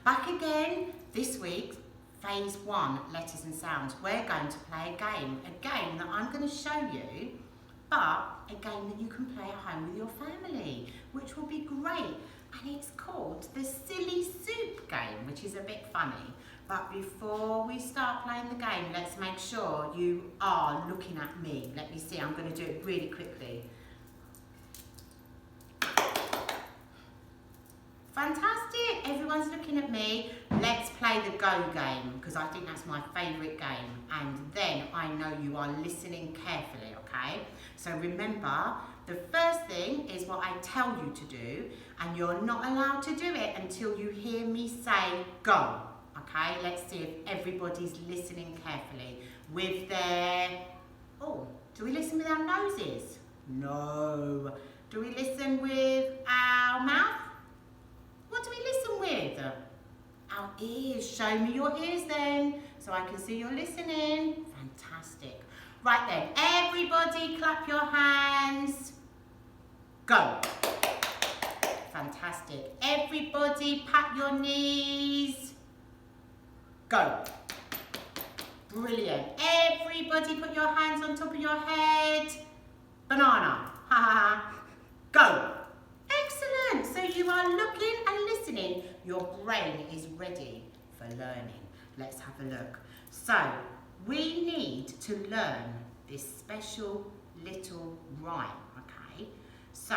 Back again this week, phase 1, letters and sounds. We're going to play a game that I'm going to show you, but a game that you can play at home with your family, which will be great. And it's called the Silly Soup game, which is a bit funny. But before we start playing the game, let's make sure you are looking at me. Let me see, I'm going to do it really quickly. Fantastic, everyone's looking at me. Let's play the Go game, because I think that's my favourite game. And then I know you are listening carefully, okay? So remember, the first thing is what I tell you to do, and you're not allowed to do it until you hear me say go. Okay, let's see if everybody's listening carefully with their, oh, do we listen with our noses? No. Do we listen with our mouth? What do we listen with? Our ears. Show me your ears then, so I can see you're listening. Fantastic. Right then, everybody clap your hands. Go. Fantastic. Everybody pat your knees. Go. Brilliant. Everybody put your hands on top of your head. Banana. Ha ha ha. Go. Excellent. So you are looking and listening. Your brain is ready for learning. Let's have a look. So we need to learn this special little rhyme, okay? So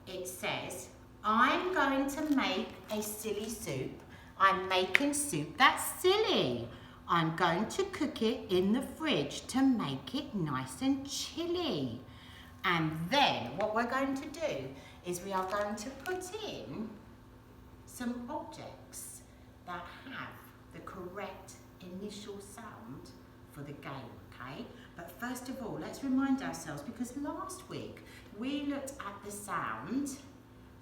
it says, I'm going to make a silly soup. I'm making soup that's silly. I'm going to cook it in the fridge to make it nice and chilly. And then what we're going to do is we are going to put in some objects that have the correct initial sound for the game, okay? But first of all, let's remind ourselves, because last week we looked at the sound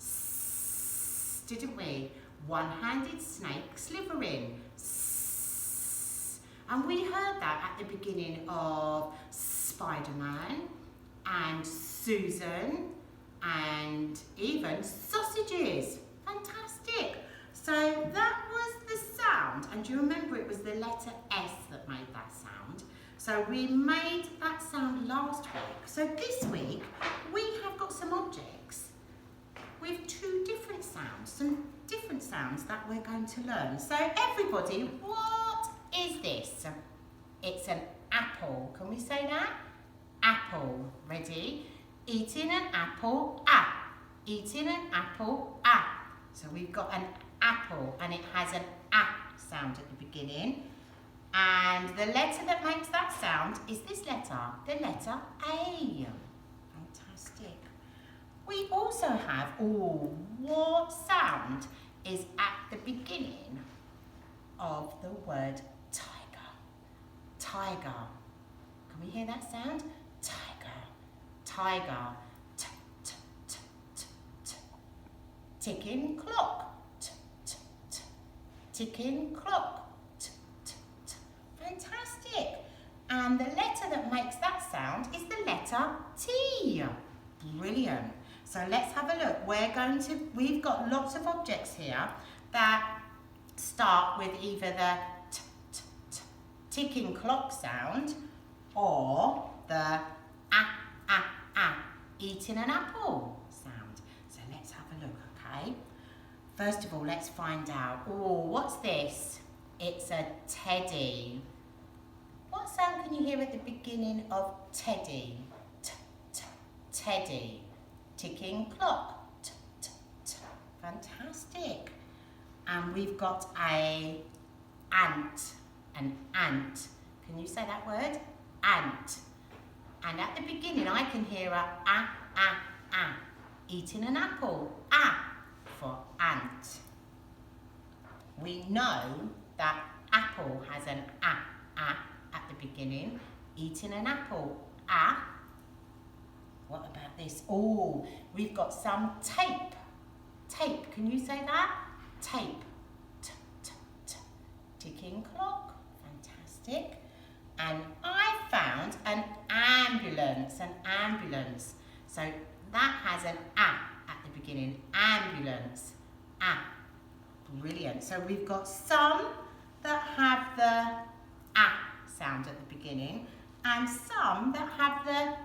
S, didn't we? One-handed snake slithering. S. And we heard that at the beginning of Spider-Man and Susan and even sausages. Fantastic. So that was the sound. And do you remember it was the letter S that made that sound? So we made that sound last week. So this week we have got some objects with two different sounds, some different sounds that we're going to learn. So everybody, what is this? It's an apple. Can we say that? Apple. Ready? Eating an apple, ah. Eating an apple, ah. So we've got an apple and it has an ah sound at the beginning. And the letter that makes that sound is this letter, the letter A. Fantastic. We also have, oh, what sound is at the beginning of the word tiger? Tiger. Can we hear that sound? Tiger. Tiger. T, t, t, t, t. Ticking clock. T, t, t. Ticking clock. T, t, t. Fantastic. And the letter that makes that sound is the letter T. Brilliant. So let's have a look. We've got lots of objects here that start with either the t, t, t, ticking clock sound or the eating an apple sound. So let's have a look, okay? First of all, let's find out, oh, what's this? It's a teddy. What sound can you hear at the beginning of teddy? T, t, teddy. Ticking clock. T, t, t. Fantastic. And we've got an ant. Can you say that word? Ant. And at the beginning, I can hear a eating an apple. For ant. We know that apple has an at the beginning. Eating an apple. What about this? Oh, we've got some tape. Tape. Can you say that? Tape. T, t, t. Ticking clock. Fantastic. And I found an ambulance. An ambulance. So that has an at the beginning. Ambulance. Brilliant. So we've got some that have the ah sound at the beginning and some that have the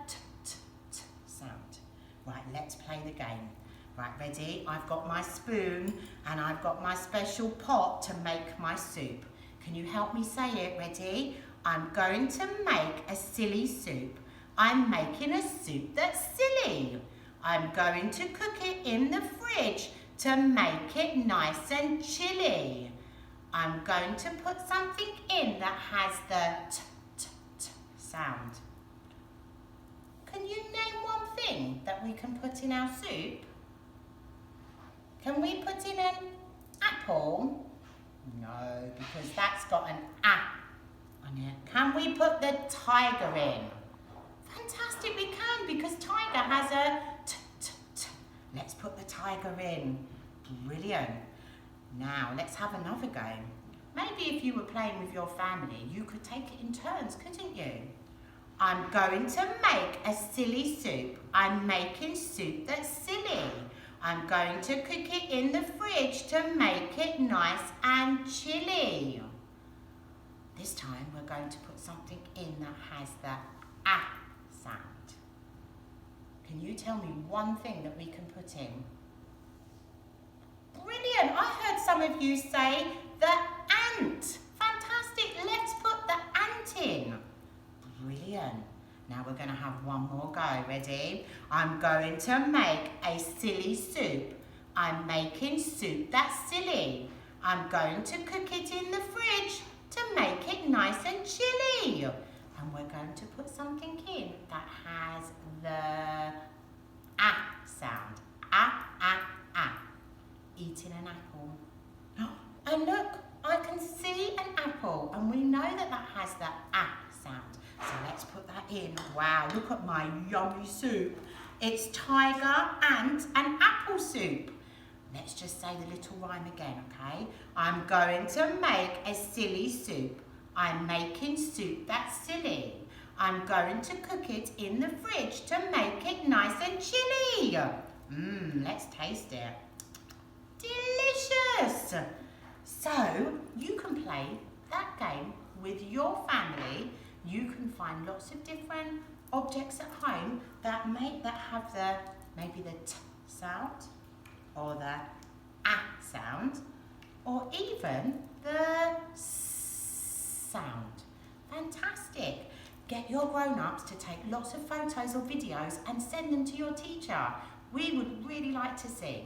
t sound. Right, let's play the game. Right, ready? I've got my spoon and I've got my special pot to make my soup. Can you help me say it? Ready? I'm going to make a silly soup. I'm making a soup that's silly. I'm going to cook it in the fridge to make it nice and chilly. I'm going to put something in that has the t sound. Can you name one thing that we can put in our soup? Can we put in an apple? No, because that's got an ah on it. Can we put the tiger in? Fantastic, we can, because tiger has a t. Let's put the tiger in. Brilliant. Now, let's have another game. Maybe if you were playing with your family, you could take it in turns, couldn't you? I'm going to make a silly soup. I'm making soup that's silly. I'm going to cook it in the fridge to make it nice and chilly. This time we're going to put something in that has the ah sound. Can you tell me one thing that we can put in? Brilliant! I heard some of you say the ant. Fantastic! Let's put the ant in. Brilliant. Now we're going to have one more go. Ready? I'm going to make a silly soup. I'm making soup that's silly. I'm going to cook it in the fridge to make it nice and chilly. And we're going to put something in that has the ah sound. Ah, ah, ah. Eating an apple. And look, I can see an apple, and we know that that has the ah sound. So let's put that in. Wow, look at my yummy soup. It's tiger, ant and apple soup. Let's just say the little rhyme again, okay? I'm going to make a silly soup. I'm making soup that's silly. I'm going to cook it in the fridge to make it nice and chilly. Let's taste it. Delicious! So, you can play that game with your family. You can find lots of different objects at home that have maybe the t sound or the ah sound or even the s sound. Fantastic! Get your grown-ups to take lots of photos or videos and send them to your teacher. We would really like to see.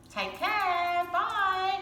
Take care. Bye.